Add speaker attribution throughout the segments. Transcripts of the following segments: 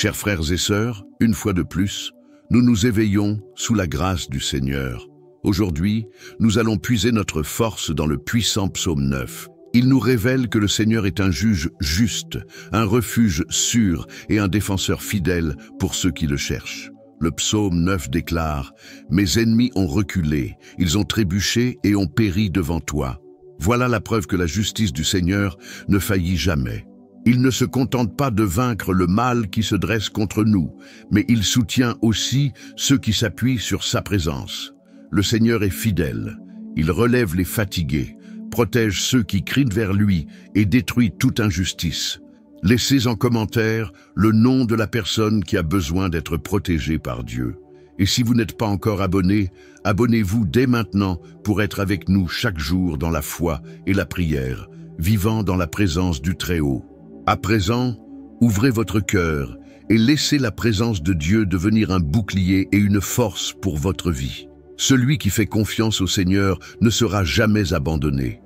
Speaker 1: Chers frères et sœurs, une fois de plus, nous nous éveillons sous la grâce du Seigneur. Aujourd'hui, nous allons puiser notre force dans le puissant psaume 9. Il nous révèle que le Seigneur est un juge juste, un refuge sûr et un défenseur fidèle pour ceux qui le cherchent. Le psaume 9 déclare « Mes ennemis ont reculé, ils ont trébuché et ont péri devant toi. » Voilà la preuve que la justice du Seigneur ne faillit jamais. Il ne se contente pas de vaincre le mal qui se dresse contre nous, mais il soutient aussi ceux qui s'appuient sur sa présence. Le Seigneur est fidèle, il relève les fatigués, protège ceux qui crient vers lui et détruit toute injustice. Laissez en commentaire le nom de la personne qui a besoin d'être protégée par Dieu. Et si vous n'êtes pas encore abonné, abonnez-vous dès maintenant pour être avec nous chaque jour dans la foi et la prière, vivant dans la présence du Très-Haut. À présent, ouvrez votre cœur et laissez la présence de Dieu devenir un bouclier et une force pour votre vie. Celui qui fait confiance au Seigneur ne sera jamais abandonné.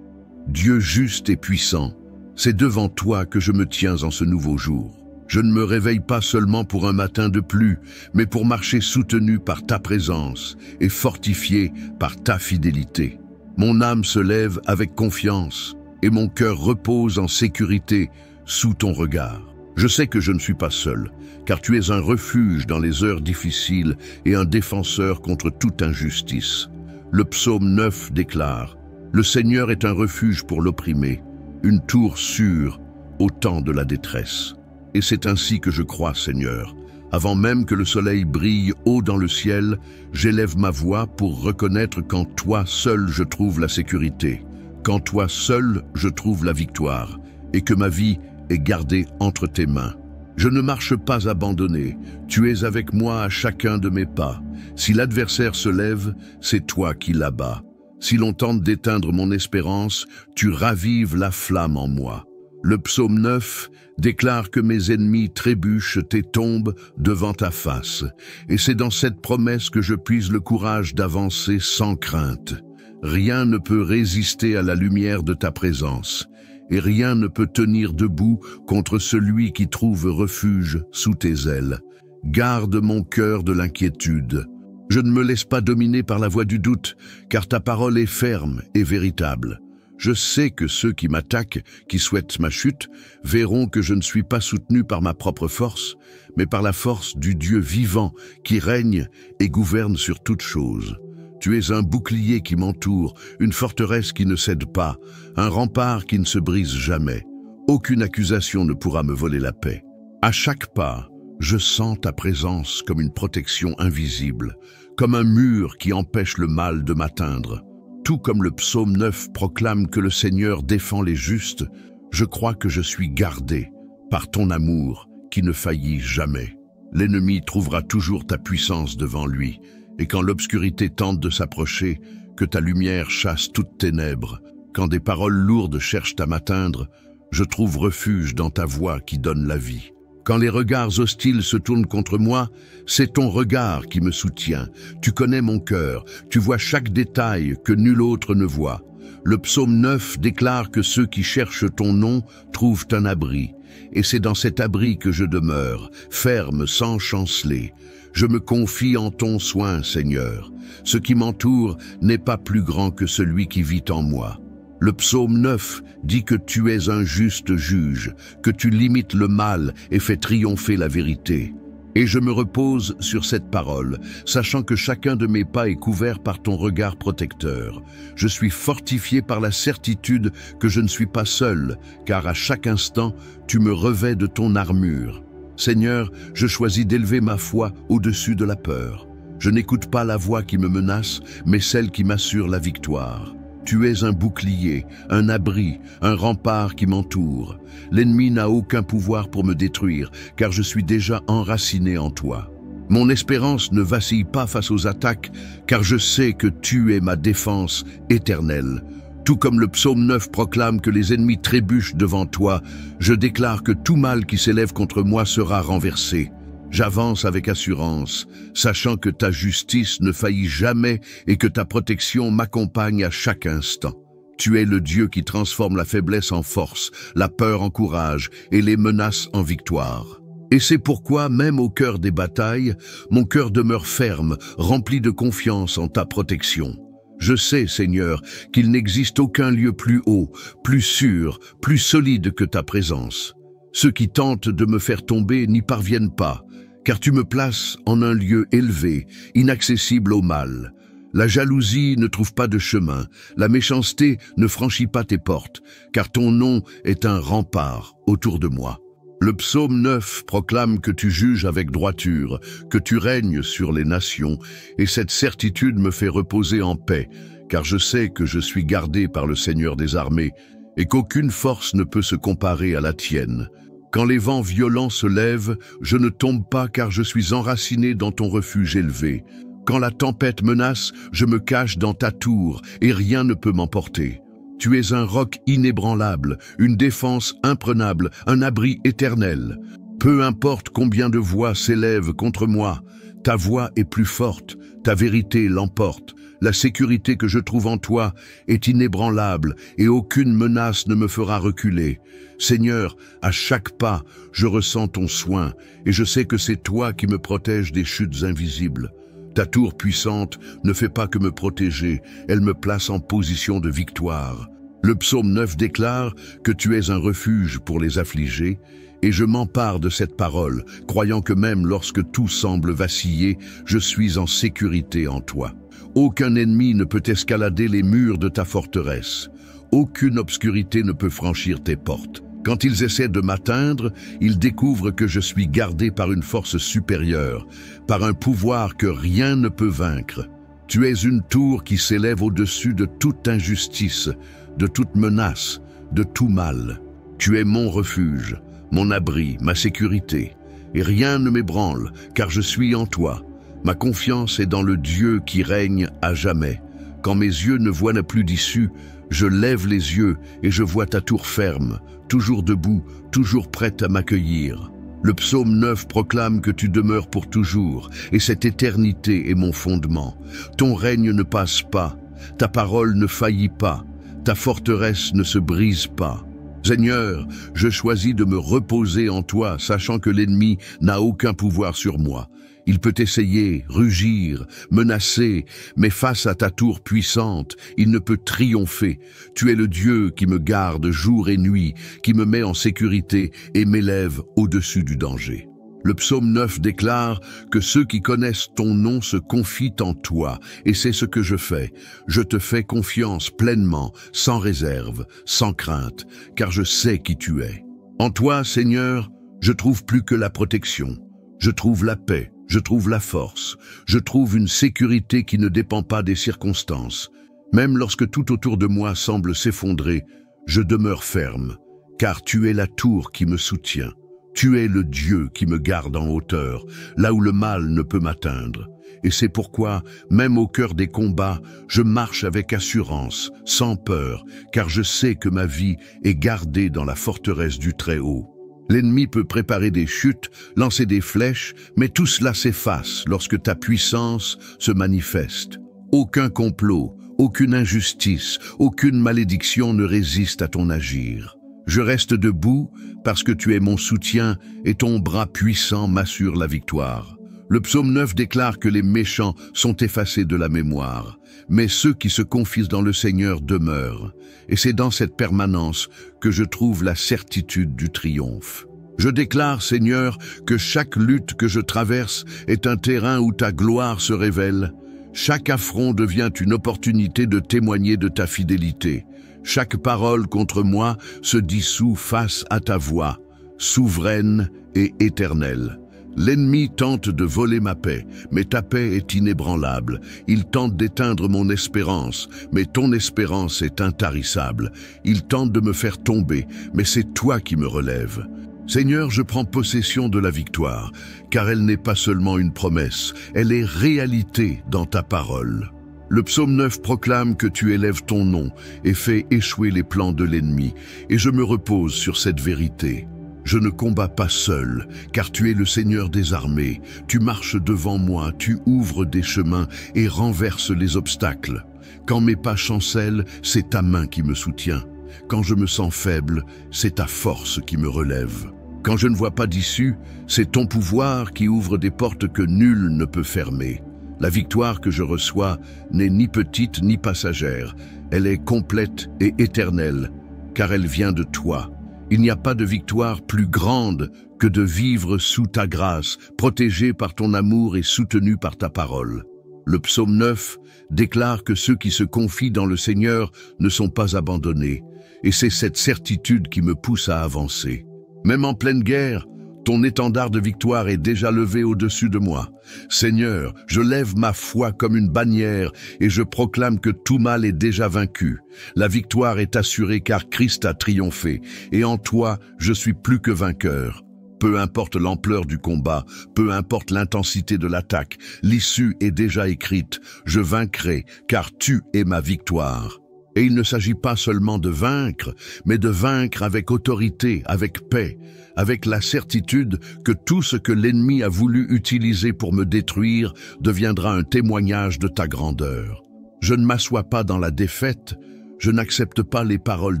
Speaker 1: Dieu juste et puissant, c'est devant toi que je me tiens en ce nouveau jour. Je ne me réveille pas seulement pour un matin de plus, mais pour marcher soutenu par ta présence et fortifié par ta fidélité. Mon âme se lève avec confiance et mon cœur repose en sécurité sous ton regard. Je sais que je ne suis pas seul, car tu es un refuge dans les heures difficiles et un défenseur contre toute injustice. Le psaume 9 déclare « Le Seigneur est un refuge pour l'opprimé, une tour sûre au temps de la détresse. » Et c'est ainsi que je crois, Seigneur. Avant même que le soleil brille haut dans le ciel, j'élève ma voix pour reconnaître qu'en toi seul je trouve la sécurité, qu'en toi seul je trouve la victoire, et que ma vie est gardée entre tes mains. Je ne marche pas abandonné, tu es avec moi à chacun de mes pas. Si l'adversaire se lève, c'est toi qui l'abats. Si l'on tente d'éteindre mon espérance, tu ravives la flamme en moi. Le psaume 9 déclare que mes ennemis trébuchent et tombent devant ta face. Et c'est dans cette promesse que je puise le courage d'avancer sans crainte. Rien ne peut résister à la lumière de ta présence, et rien ne peut tenir debout contre celui qui trouve refuge sous tes ailes. Garde mon cœur de l'inquiétude. Je ne me laisse pas dominer par la voix du doute, car ta parole est ferme et véritable. Je sais que ceux qui m'attaquent, qui souhaitent ma chute, verront que je ne suis pas soutenu par ma propre force, mais par la force du Dieu vivant qui règne et gouverne sur toutes choses. Tu es un bouclier qui m'entoure, une forteresse qui ne cède pas, un rempart qui ne se brise jamais. Aucune accusation ne pourra me voler la paix. À chaque pas, je sens ta présence comme une protection invisible, comme un mur qui empêche le mal de m'atteindre. Tout comme le psaume 9 proclame que le Seigneur défend les justes, je crois que je suis gardé par ton amour qui ne faillit jamais. L'ennemi trouvera toujours ta puissance devant lui, et quand l'obscurité tente de s'approcher, que ta lumière chasse toutes ténèbres. Quand des paroles lourdes cherchent à m'atteindre, je trouve refuge dans ta voix qui donne la vie. Quand les regards hostiles se tournent contre moi, c'est ton regard qui me soutient. Tu connais mon cœur, tu vois chaque détail que nul autre ne voit. Le psaume 9 déclare que ceux qui cherchent ton nom trouvent un abri. Et c'est dans cet abri que je demeure, ferme sans chanceler. Je me confie en ton soin, Seigneur. Ce qui m'entoure n'est pas plus grand que celui qui vit en moi. Le psaume 9 dit que tu es un juste juge, que tu limites le mal et fais triompher la vérité. Et je me repose sur cette parole, sachant que chacun de mes pas est couvert par ton regard protecteur. Je suis fortifié par la certitude que je ne suis pas seul, car à chaque instant, tu me revêts de ton armure. Seigneur, je choisis d'élever ma foi au-dessus de la peur. Je n'écoute pas la voix qui me menace, mais celle qui m'assure la victoire. Tu es un bouclier, un abri, un rempart qui m'entoure. L'ennemi n'a aucun pouvoir pour me détruire, car je suis déjà enraciné en toi. Mon espérance ne vacille pas face aux attaques, car je sais que tu es ma défense éternelle. Tout comme le psaume 9 proclame que les ennemis trébuchent devant toi, je déclare que tout mal qui s'élève contre moi sera renversé. J'avance avec assurance, sachant que ta justice ne faillit jamais et que ta protection m'accompagne à chaque instant. Tu es le Dieu qui transforme la faiblesse en force, la peur en courage et les menaces en victoire. Et c'est pourquoi, même au cœur des batailles, mon cœur demeure ferme, rempli de confiance en ta protection. Je sais, Seigneur, qu'il n'existe aucun lieu plus haut, plus sûr, plus solide que ta présence. Ceux qui tentent de me faire tomber n'y parviennent pas, car tu me places en un lieu élevé, inaccessible au mal. La jalousie ne trouve pas de chemin, la méchanceté ne franchit pas tes portes, car ton nom est un rempart autour de moi. Le psaume 9 proclame que tu juges avec droiture, que tu règnes sur les nations, et cette certitude me fait reposer en paix, car je sais que je suis gardé par le Seigneur des armées, et qu'aucune force ne peut se comparer à la tienne. Quand les vents violents se lèvent, je ne tombe pas car je suis enraciné dans ton refuge élevé. Quand la tempête menace, je me cache dans ta tour, et rien ne peut m'emporter. Tu es un roc inébranlable, une défense imprenable, un abri éternel. Peu importe combien de voix s'élèvent contre moi, ta voix est plus forte, ta vérité l'emporte. La sécurité que je trouve en toi est inébranlable et aucune menace ne me fera reculer. Seigneur, à chaque pas, je ressens ton soin et je sais que c'est toi qui me protèges des chutes invisibles. Ta tour puissante ne fait pas que me protéger, elle me place en position de victoire. Le psaume 9 déclare que tu es un refuge pour les affligés, et je m'empare de cette parole, croyant que même lorsque tout semble vaciller, je suis en sécurité en toi. Aucun ennemi ne peut escalader les murs de ta forteresse. Aucune obscurité ne peut franchir tes portes. Quand ils essaient de m'atteindre, ils découvrent que je suis gardé par une force supérieure, par un pouvoir que rien ne peut vaincre. Tu es une tour qui s'élève au-dessus de toute injustice, de toute menace, de tout mal. Tu es mon refuge, mon abri, ma sécurité, et rien ne m'ébranle, car je suis en toi. Ma confiance est dans le Dieu qui règne à jamais. Quand mes yeux ne voient plus d'issue, je lève les yeux et je vois ta tour ferme, toujours debout, toujours prête à m'accueillir. Le psaume 9 proclame que tu demeures pour toujours, et cette éternité est mon fondement. Ton règne ne passe pas, ta parole ne faillit pas, ta forteresse ne se brise pas. Seigneur, je choisis de me reposer en toi, sachant que l'ennemi n'a aucun pouvoir sur moi. Il peut essayer, rugir, menacer, mais face à ta tour puissante, il ne peut triompher. Tu es le Dieu qui me garde jour et nuit, qui me met en sécurité et m'élève au-dessus du danger. Le psaume 9 déclare que ceux qui connaissent ton nom se confient en toi, et c'est ce que je fais. Je te fais confiance pleinement, sans réserve, sans crainte, car je sais qui tu es. En toi, Seigneur, je trouve plus que la protection. Je trouve la paix, je trouve la force, je trouve une sécurité qui ne dépend pas des circonstances. Même lorsque tout autour de moi semble s'effondrer, je demeure ferme, car tu es la tour qui me soutient. Tu es le Dieu qui me garde en hauteur, là où le mal ne peut m'atteindre. Et c'est pourquoi, même au cœur des combats, je marche avec assurance, sans peur, car je sais que ma vie est gardée dans la forteresse du Très-Haut. L'ennemi peut préparer des chutes, lancer des flèches, mais tout cela s'efface lorsque ta puissance se manifeste. Aucun complot, aucune injustice, aucune malédiction ne résiste à ton agir. Je reste debout parce que tu es mon soutien et ton bras puissant m'assure la victoire. Le psaume 9 déclare que les méchants sont effacés de la mémoire, mais ceux qui se confient dans le Seigneur demeurent. Et c'est dans cette permanence que je trouve la certitude du triomphe. Je déclare, Seigneur, que chaque lutte que je traverse est un terrain où ta gloire se révèle. Chaque affront devient une opportunité de témoigner de ta fidélité. Chaque parole contre moi se dissout face à ta voix, souveraine et éternelle. L'ennemi tente de voler ma paix, mais ta paix est inébranlable. Il tente d'éteindre mon espérance, mais ton espérance est intarissable. Il tente de me faire tomber, mais c'est toi qui me relèves. Seigneur, je prends possession de la victoire, car elle n'est pas seulement une promesse, elle est réalité dans ta parole. Le psaume 9 proclame que tu élèves ton nom et fais échouer les plans de l'ennemi, et je me repose sur cette vérité. Je ne combats pas seul, car tu es le Seigneur des armées. Tu marches devant moi, tu ouvres des chemins et renverses les obstacles. Quand mes pas chancellent, c'est ta main qui me soutient. Quand je me sens faible, c'est ta force qui me relève. Quand je ne vois pas d'issue, c'est ton pouvoir qui ouvre des portes que nul ne peut fermer. La victoire que je reçois n'est ni petite ni passagère. Elle est complète et éternelle, car elle vient de toi. Il n'y a pas de victoire plus grande que de vivre sous ta grâce, protégé par ton amour et soutenu par ta parole. Le psaume 9 déclare que ceux qui se confient dans le Seigneur ne sont pas abandonnés, et c'est cette certitude qui me pousse à avancer. Même en pleine guerre, ton étendard de victoire est déjà levé au-dessus de moi. Seigneur, je lève ma foi comme une bannière et je proclame que tout mal est déjà vaincu. La victoire est assurée car Christ a triomphé et en toi, je suis plus que vainqueur. Peu importe l'ampleur du combat, peu importe l'intensité de l'attaque, l'issue est déjà écrite. Je vaincrai car tu es ma victoire. Et il ne s'agit pas seulement de vaincre, mais de vaincre avec autorité, avec paix, avec la certitude que tout ce que l'ennemi a voulu utiliser pour me détruire deviendra un témoignage de ta grandeur. Je ne m'assois pas dans la défaite, je n'accepte pas les paroles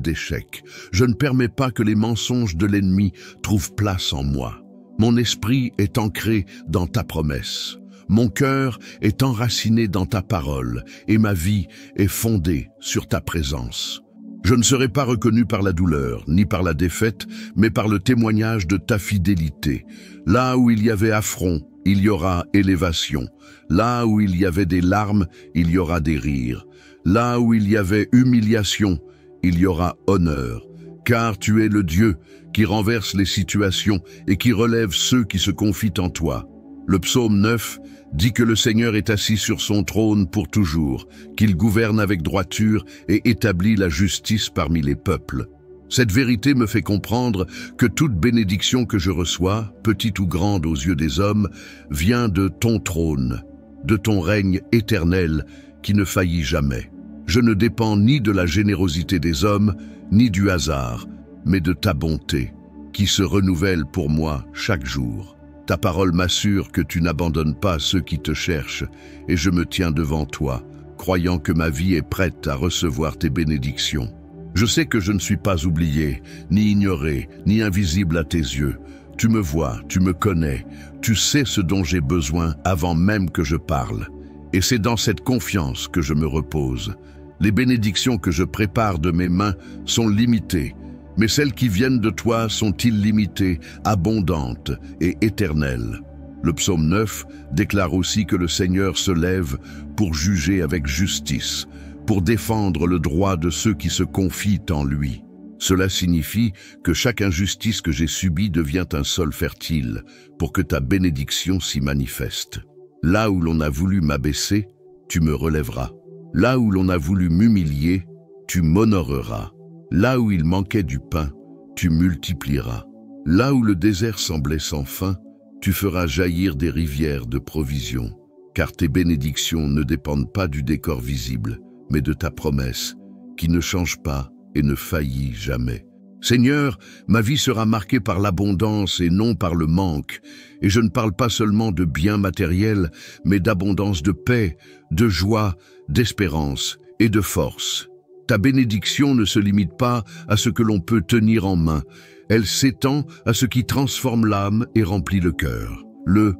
Speaker 1: d'échec, je ne permets pas que les mensonges de l'ennemi trouvent place en moi. Mon esprit est ancré dans ta promesse. Mon cœur est enraciné dans ta parole et ma vie est fondée sur ta présence. Je ne serai pas reconnu par la douleur, ni par la défaite, mais par le témoignage de ta fidélité. Là où il y avait affront, il y aura élévation. Là où il y avait des larmes, il y aura des rires. Là où il y avait humiliation, il y aura honneur. Car tu es le Dieu qui renverse les situations et qui relève ceux qui se confient en toi. Le psaume 9 dit que le Seigneur est assis sur son trône pour toujours, qu'il gouverne avec droiture et établit la justice parmi les peuples. Cette vérité me fait comprendre que toute bénédiction que je reçois, petite ou grande aux yeux des hommes, vient de ton trône, de ton règne éternel qui ne faillit jamais. Je ne dépends ni de la générosité des hommes, ni du hasard, mais de ta bonté, qui se renouvelle pour moi chaque jour. Ta parole m'assure que tu n'abandonnes pas ceux qui te cherchent, et je me tiens devant toi, croyant que ma vie est prête à recevoir tes bénédictions. Je sais que je ne suis pas oublié, ni ignoré, ni invisible à tes yeux. Tu me vois, tu me connais, tu sais ce dont j'ai besoin avant même que je parle. Et c'est dans cette confiance que je me repose. Les bénédictions que je prépare de mes mains sont limitées, mais celles qui viennent de toi sont illimitées, abondantes et éternelles. Le psaume 9 déclare aussi que le Seigneur se lève pour juger avec justice, pour défendre le droit de ceux qui se confient en lui. Cela signifie que chaque injustice que j'ai subie devient un sol fertile pour que ta bénédiction s'y manifeste. Là où l'on a voulu m'abaisser, tu me relèveras. Là où l'on a voulu m'humilier, tu m'honoreras. Là où il manquait du pain, tu multiplieras. Là où le désert semblait sans fin, tu feras jaillir des rivières de provisions. Car tes bénédictions ne dépendent pas du décor visible, mais de ta promesse, qui ne change pas et ne faillit jamais. Seigneur, ma vie sera marquée par l'abondance et non par le manque. Et je ne parle pas seulement de biens matériels, mais d'abondance de paix, de joie, d'espérance et de force. Ta bénédiction ne se limite pas à ce que l'on peut tenir en main. Elle s'étend à ce qui transforme l'âme et remplit le cœur. Le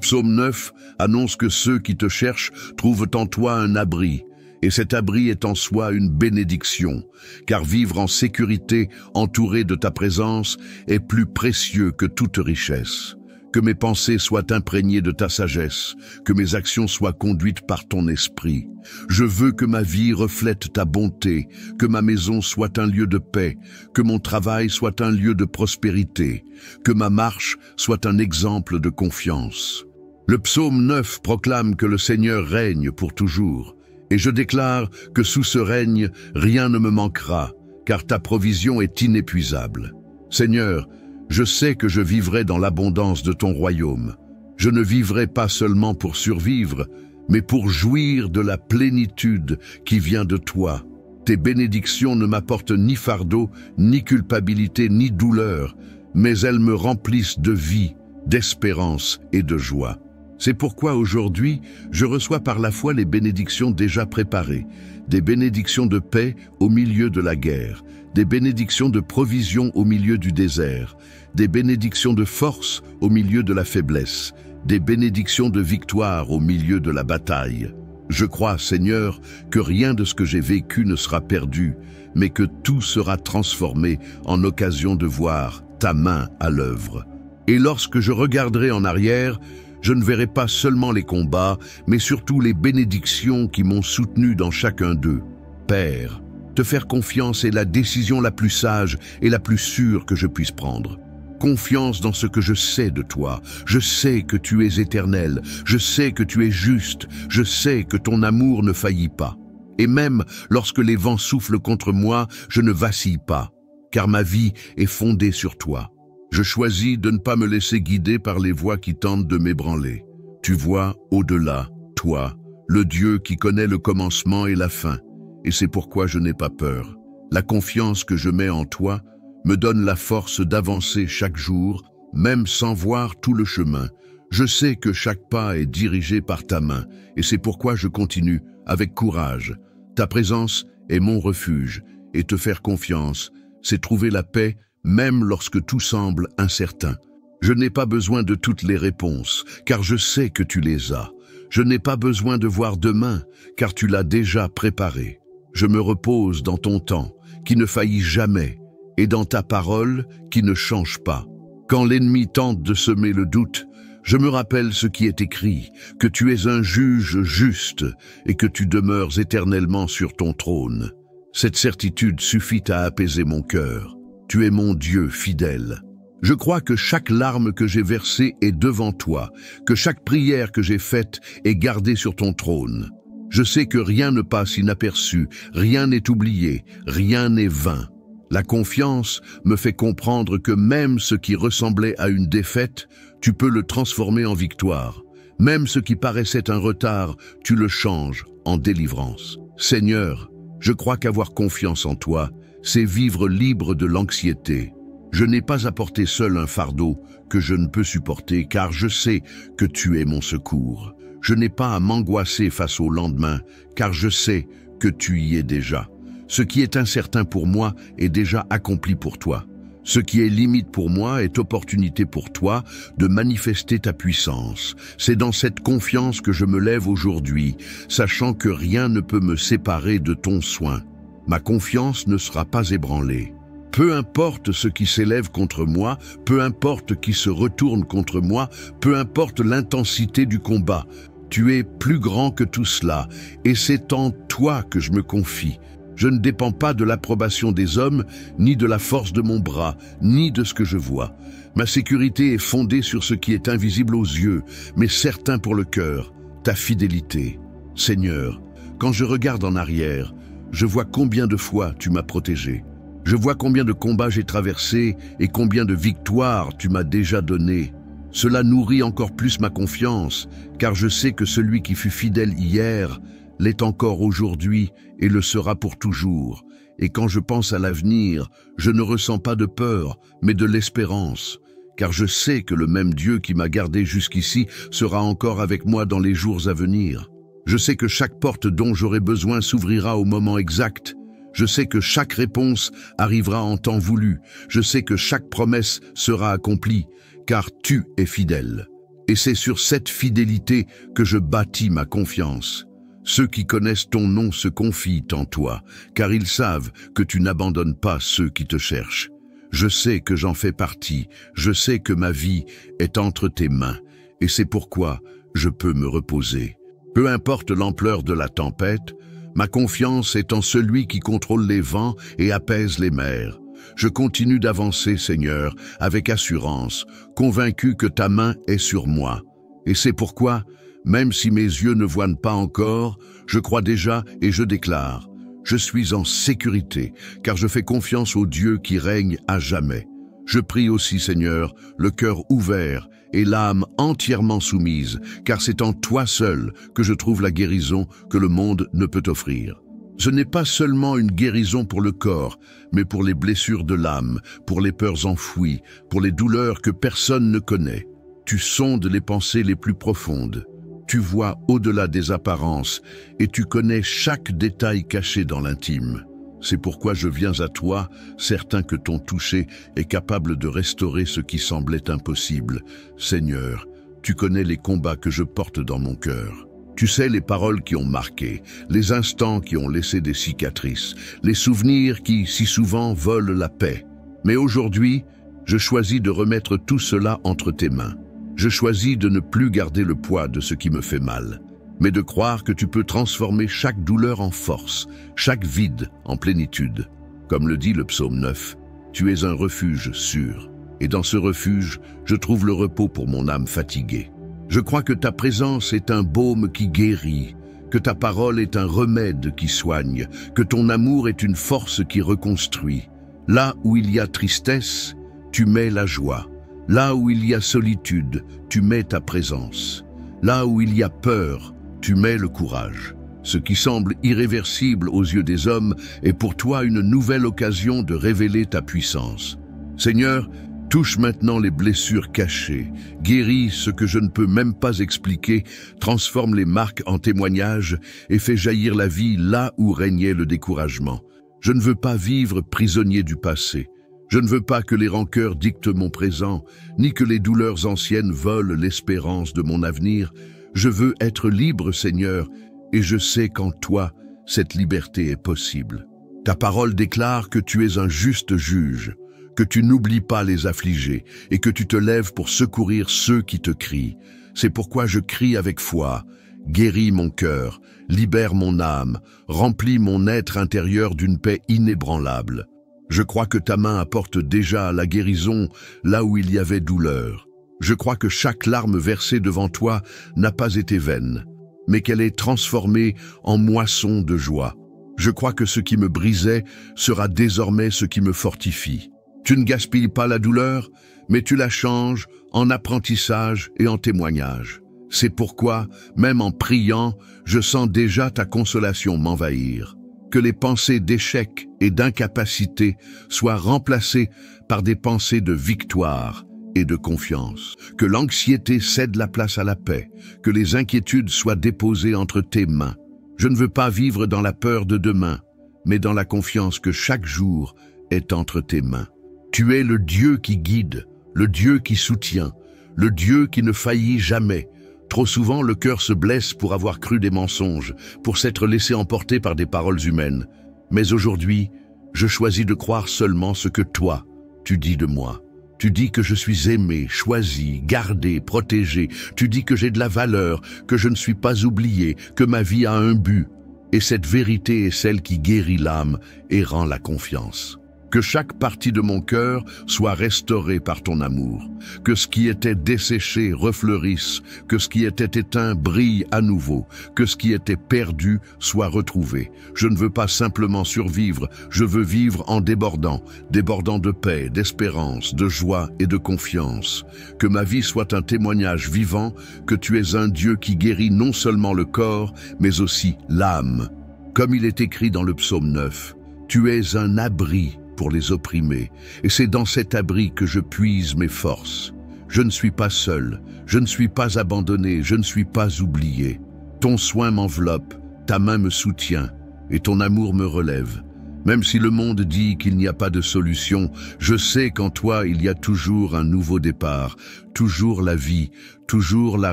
Speaker 1: psaume 9 annonce que ceux qui te cherchent trouvent en toi un abri. Et cet abri est en soi une bénédiction, car vivre en sécurité, entouré de ta présence, est plus précieux que toute richesse. Que mes pensées soient imprégnées de ta sagesse, que mes actions soient conduites par ton esprit. Je veux que ma vie reflète ta bonté, que ma maison soit un lieu de paix, que mon travail soit un lieu de prospérité, que ma marche soit un exemple de confiance. Le psaume 9 proclame que le Seigneur règne pour toujours. Et je déclare que sous ce règne, rien ne me manquera, car ta provision est inépuisable. Seigneur, je sais que je vivrai dans l'abondance de ton royaume. Je ne vivrai pas seulement pour survivre, mais pour jouir de la plénitude qui vient de toi. Tes bénédictions ne m'apportent ni fardeau, ni culpabilité, ni douleur, mais elles me remplissent de vie, d'espérance et de joie. C'est pourquoi aujourd'hui, je reçois par la foi les bénédictions déjà préparées, des bénédictions de paix au milieu de la guerre, des bénédictions de provision au milieu du désert, des bénédictions de force au milieu de la faiblesse, des bénédictions de victoire au milieu de la bataille. Je crois, Seigneur, que rien de ce que j'ai vécu ne sera perdu, mais que tout sera transformé en occasion de voir ta main à l'œuvre. Et lorsque je regarderai en arrière, je ne verrai pas seulement les combats, mais surtout les bénédictions qui m'ont soutenu dans chacun d'eux. Père, te faire confiance est la décision la plus sage et la plus sûre que je puisse prendre. Confiance dans ce que je sais de toi. Je sais que tu es éternel, je sais que tu es juste, je sais que ton amour ne faillit pas. Et même lorsque les vents soufflent contre moi, je ne vacille pas, car ma vie est fondée sur toi. Je choisis de ne pas me laisser guider par les voix qui tentent de m'ébranler. Tu vois au-delà, toi, le Dieu qui connaît le commencement et la fin, et c'est pourquoi je n'ai pas peur. La confiance que je mets en toi me donne la force d'avancer chaque jour, même sans voir tout le chemin. Je sais que chaque pas est dirigé par ta main, et c'est pourquoi je continue avec courage. Ta présence est mon refuge, et te faire confiance, c'est trouver la paix même lorsque tout semble incertain. Je n'ai pas besoin de toutes les réponses, car je sais que tu les as. Je n'ai pas besoin de voir demain, car tu l'as déjà préparé. Je me repose dans ton temps, qui ne faillit jamais, et dans ta parole, qui ne change pas. Quand l'ennemi tente de semer le doute, je me rappelle ce qui est écrit, que tu es un juge juste, et que tu demeures éternellement sur ton trône. Cette certitude suffit à apaiser mon cœur. Tu es mon Dieu fidèle. Je crois que chaque larme que j'ai versée est devant toi, que chaque prière que j'ai faite est gardée sur ton trône. Je sais que rien ne passe inaperçu, rien n'est oublié, rien n'est vain. La confiance me fait comprendre que même ce qui ressemblait à une défaite, tu peux le transformer en victoire. Même ce qui paraissait un retard, tu le changes en délivrance. Seigneur, je crois qu'avoir confiance en toi, c'est vivre libre de l'anxiété. Je n'ai pas à porter seul un fardeau que je ne peux supporter, car je sais que tu es mon secours. Je n'ai pas à m'angoisser face au lendemain, car je sais que tu y es déjà. Ce qui est incertain pour moi est déjà accompli pour toi. Ce qui est limite pour moi est opportunité pour toi de manifester ta puissance. C'est dans cette confiance que je me lève aujourd'hui, sachant que rien ne peut me séparer de ton soin. Ma confiance ne sera pas ébranlée. Peu importe ce qui s'élève contre moi, peu importe qui se retourne contre moi, peu importe l'intensité du combat, tu es plus grand que tout cela, et c'est en toi que je me confie. Je ne dépends pas de l'approbation des hommes, ni de la force de mon bras, ni de ce que je vois. Ma sécurité est fondée sur ce qui est invisible aux yeux, mais certain pour le cœur, ta fidélité. Seigneur, quand je regarde en arrière, je vois combien de fois tu m'as protégé. Je vois combien de combats j'ai traversés et combien de victoires tu m'as déjà données. Cela nourrit encore plus ma confiance, car je sais que celui qui fut fidèle hier l'est encore aujourd'hui et le sera pour toujours. Et quand je pense à l'avenir, je ne ressens pas de peur, mais de l'espérance, car je sais que le même Dieu qui m'a gardé jusqu'ici sera encore avec moi dans les jours à venir. Je sais que chaque porte dont j'aurai besoin s'ouvrira au moment exact. Je sais que chaque réponse arrivera en temps voulu. Je sais que chaque promesse sera accomplie, car tu es fidèle. Et c'est sur cette fidélité que je bâtis ma confiance. Ceux qui connaissent ton nom se confient en toi, car ils savent que tu n'abandonnes pas ceux qui te cherchent. Je sais que j'en fais partie, je sais que ma vie est entre tes mains, et c'est pourquoi je peux me reposer. Peu importe l'ampleur de la tempête, ma confiance est en celui qui contrôle les vents et apaise les mers. Je continue d'avancer, Seigneur, avec assurance, convaincu que ta main est sur moi. Et c'est pourquoi, même si mes yeux ne voient pas encore, je crois déjà et je déclare, je suis en sécurité, car je fais confiance au Dieu qui règne à jamais. Je prie aussi, Seigneur, le cœur ouvert et l'âme entièrement soumise, car c'est en toi seul que je trouve la guérison que le monde ne peut offrir. Ce n'est pas seulement une guérison pour le corps, mais pour les blessures de l'âme, pour les peurs enfouies, pour les douleurs que personne ne connaît. Tu sondes les pensées les plus profondes. Tu vois au-delà des apparences et tu connais chaque détail caché dans l'intime. C'est pourquoi je viens à toi, certain que ton toucher est capable de restaurer ce qui semblait impossible. Seigneur, tu connais les combats que je porte dans mon cœur. Tu sais les paroles qui ont marqué, les instants qui ont laissé des cicatrices, les souvenirs qui, si souvent, volent la paix. Mais aujourd'hui, je choisis de remettre tout cela entre tes mains. Je choisis de ne plus garder le poids de ce qui me fait mal, mais de croire que tu peux transformer chaque douleur en force, chaque vide en plénitude. Comme le dit le psaume 9, tu es un refuge sûr, et dans ce refuge, je trouve le repos pour mon âme fatiguée. Je crois que ta présence est un baume qui guérit, que ta parole est un remède qui soigne, que ton amour est une force qui reconstruit. Là où il y a tristesse, tu mets la joie. Là où il y a solitude, tu mets ta présence. Là où il y a peur, tu mets le courage. Ce qui semble irréversible aux yeux des hommes est pour toi une nouvelle occasion de révéler ta puissance. Seigneur, touche maintenant les blessures cachées, guéris ce que je ne peux même pas expliquer, transforme les marques en témoignages et fais jaillir la vie là où régnait le découragement. Je ne veux pas vivre prisonnier du passé. Je ne veux pas que les rancœurs dictent mon présent, ni que les douleurs anciennes volent l'espérance de mon avenir. Je veux être libre, Seigneur, et je sais qu'en toi, cette liberté est possible. Ta parole déclare que tu es un juste juge, que tu n'oublies pas les affligés et que tu te lèves pour secourir ceux qui te crient. C'est pourquoi je crie avec foi. Guéris mon cœur, libère mon âme, remplis mon être intérieur d'une paix inébranlable. Je crois que ta main apporte déjà la guérison là où il y avait douleur. Je crois que chaque larme versée devant toi n'a pas été vaine, mais qu'elle est transformée en moisson de joie. Je crois que ce qui me brisait sera désormais ce qui me fortifie. Tu ne gaspilles pas la douleur, mais tu la changes en apprentissage et en témoignage. C'est pourquoi, même en priant, je sens déjà ta consolation m'envahir. Que les pensées d'échec et d'incapacité soient remplacées par des pensées de victoire et de confiance. Que l'anxiété cède la place à la paix, que les inquiétudes soient déposées entre tes mains. Je ne veux pas vivre dans la peur de demain, mais dans la confiance que chaque jour est entre tes mains. Tu es le Dieu qui guide, le Dieu qui soutient, le Dieu qui ne faillit jamais. Trop souvent, le cœur se blesse pour avoir cru des mensonges, pour s'être laissé emporter par des paroles humaines. Mais aujourd'hui, je choisis de croire seulement ce que toi, tu dis de moi. Tu dis que je suis aimé, choisi, gardé, protégé. Tu dis que j'ai de la valeur, que je ne suis pas oublié, que ma vie a un but. Et cette vérité est celle qui guérit l'âme et rend la confiance. Que chaque partie de mon cœur soit restaurée par ton amour. Que ce qui était desséché refleurisse. Que ce qui était éteint brille à nouveau. Que ce qui était perdu soit retrouvé. Je ne veux pas simplement survivre, je veux vivre en débordant. Débordant de paix, d'espérance, de joie et de confiance. Que ma vie soit un témoignage vivant que tu es un Dieu qui guérit non seulement le corps, mais aussi l'âme. Comme il est écrit dans le psaume 9, tu es un abri pour les opprimés, et c'est dans cet abri que je puise mes forces. Je ne suis pas seul, je ne suis pas abandonné, je ne suis pas oublié. Ton soin m'enveloppe, ta main me soutient, et ton amour me relève. Même si le monde dit qu'il n'y a pas de solution, je sais qu'en toi il y a toujours un nouveau départ, toujours la vie, toujours la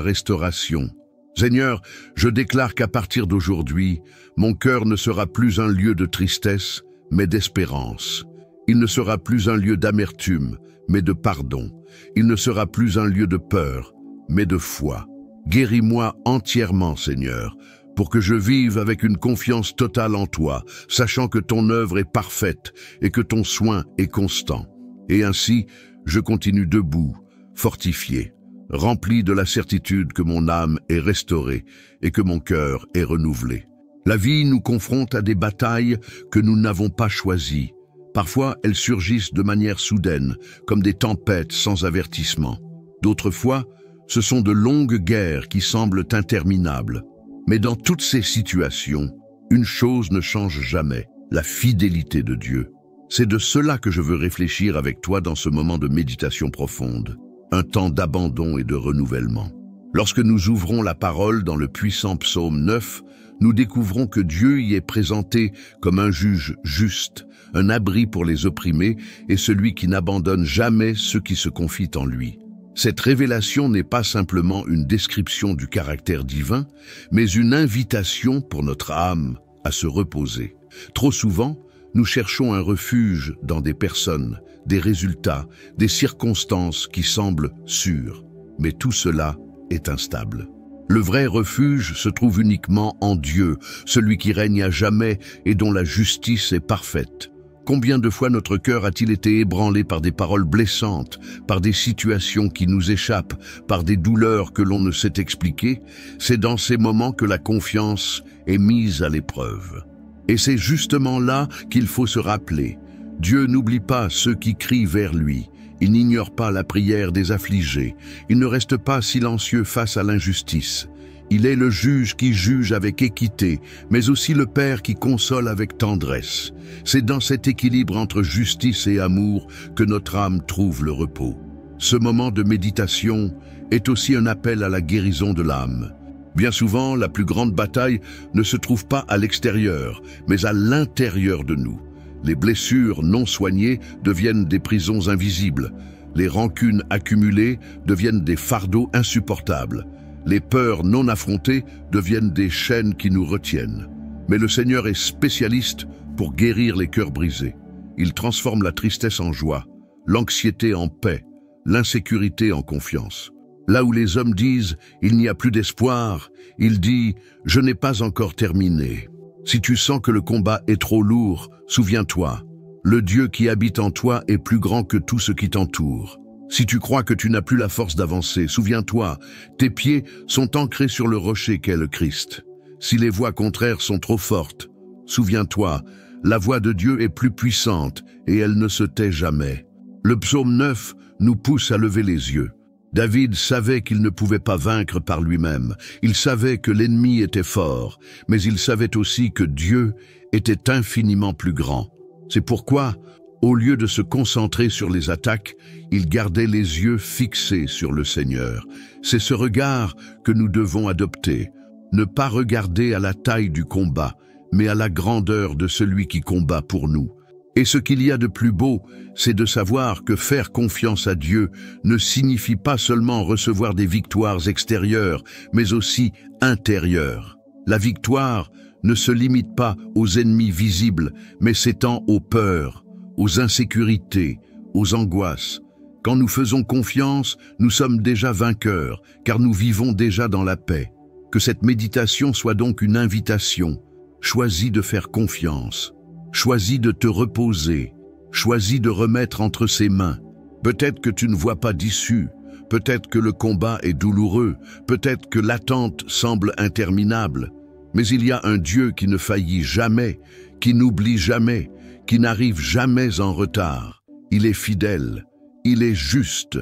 Speaker 1: restauration. Seigneur, je déclare qu'à partir d'aujourd'hui, mon cœur ne sera plus un lieu de tristesse, mais d'espérance. Il ne sera plus un lieu d'amertume, mais de pardon. Il ne sera plus un lieu de peur, mais de foi. Guéris-moi entièrement, Seigneur, pour que je vive avec une confiance totale en toi, sachant que ton œuvre est parfaite et que ton soin est constant. Et ainsi, je continue debout, fortifié, rempli de la certitude que mon âme est restaurée et que mon cœur est renouvelé. La vie nous confronte à des batailles que nous n'avons pas choisies. Parfois, elles surgissent de manière soudaine, comme des tempêtes sans avertissement. D'autres fois, ce sont de longues guerres qui semblent interminables. Mais dans toutes ces situations, une chose ne change jamais, la fidélité de Dieu. C'est de cela que je veux réfléchir avec toi dans ce moment de méditation profonde, un temps d'abandon et de renouvellement. Lorsque nous ouvrons la parole dans le puissant psaume 9, nous découvrons que Dieu y est présenté comme un juge juste, un abri pour les opprimés et celui qui n'abandonne jamais ceux qui se confient en lui. Cette révélation n'est pas simplement une description du caractère divin, mais une invitation pour notre âme à se reposer. Trop souvent, nous cherchons un refuge dans des personnes, des résultats, des circonstances qui semblent sûres. Mais tout cela est instable. Le vrai refuge se trouve uniquement en Dieu, celui qui règne à jamais et dont la justice est parfaite. Combien de fois notre cœur a-t-il été ébranlé par des paroles blessantes, par des situations qui nous échappent, par des douleurs que l'on ne sait expliquer? C'est dans ces moments que la confiance est mise à l'épreuve. Et c'est justement là qu'il faut se rappeler. Dieu n'oublie pas ceux qui crient vers lui. Il n'ignore pas la prière des affligés. Il ne reste pas silencieux face à l'injustice. Il est le juge qui juge avec équité, mais aussi le Père qui console avec tendresse. C'est dans cet équilibre entre justice et amour que notre âme trouve le repos. Ce moment de méditation est aussi un appel à la guérison de l'âme. Bien souvent, la plus grande bataille ne se trouve pas à l'extérieur, mais à l'intérieur de nous. Les blessures non soignées deviennent des prisons invisibles. Les rancunes accumulées deviennent des fardeaux insupportables. Les peurs non affrontées deviennent des chaînes qui nous retiennent. Mais le Seigneur est spécialiste pour guérir les cœurs brisés. Il transforme la tristesse en joie, l'anxiété en paix, l'insécurité en confiance. Là où les hommes disent « il n'y a plus d'espoir », il dit « je n'ai pas encore terminé ». Si tu sens que le combat est trop lourd, souviens-toi, le Dieu qui habite en toi est plus grand que tout ce qui t'entoure. Si tu crois que tu n'as plus la force d'avancer, souviens-toi, tes pieds sont ancrés sur le rocher qu'est le Christ. Si les voix contraires sont trop fortes, souviens-toi, la voix de Dieu est plus puissante et elle ne se tait jamais. Le psaume 9 nous pousse à lever les yeux. David savait qu'il ne pouvait pas vaincre par lui-même. Il savait que l'ennemi était fort, mais il savait aussi que Dieu était infiniment plus grand. C'est pourquoi, au lieu de se concentrer sur les attaques, il gardait les yeux fixés sur le Seigneur. C'est ce regard que nous devons adopter. Ne pas regarder à la taille du combat, mais à la grandeur de celui qui combat pour nous. Et ce qu'il y a de plus beau, c'est de savoir que faire confiance à Dieu ne signifie pas seulement recevoir des victoires extérieures, mais aussi intérieures. La victoire ne se limite pas aux ennemis visibles, mais s'étend aux peurs, aux insécurités, aux angoisses. Quand nous faisons confiance, nous sommes déjà vainqueurs, car nous vivons déjà dans la paix. Que cette méditation soit donc une invitation. Choisis de faire confiance. Choisis de te reposer. Choisis de remettre entre ses mains. Peut-être que tu ne vois pas d'issue. Peut-être que le combat est douloureux. Peut-être que l'attente semble interminable. Mais il y a un Dieu qui ne faillit jamais, qui n'oublie jamais, qui n'arrive jamais en retard. Il est fidèle, il est juste,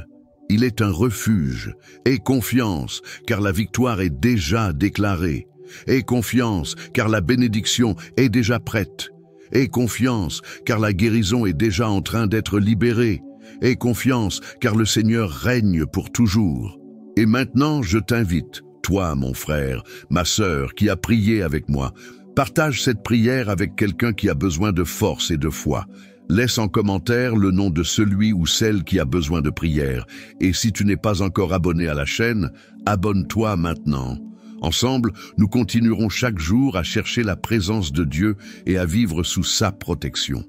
Speaker 1: il est un refuge. Aie confiance, car la victoire est déjà déclarée. Aie confiance, car la bénédiction est déjà prête. Aie confiance, car la guérison est déjà en train d'être libérée. Aie confiance, car le Seigneur règne pour toujours. Et maintenant, je t'invite, toi, mon frère, ma sœur, qui a prié avec moi, partage cette prière avec quelqu'un qui a besoin de force et de foi. Laisse en commentaire le nom de celui ou celle qui a besoin de prière. Et si tu n'es pas encore abonné à la chaîne, abonne-toi maintenant. Ensemble, nous continuerons chaque jour à chercher la présence de Dieu et à vivre sous sa protection.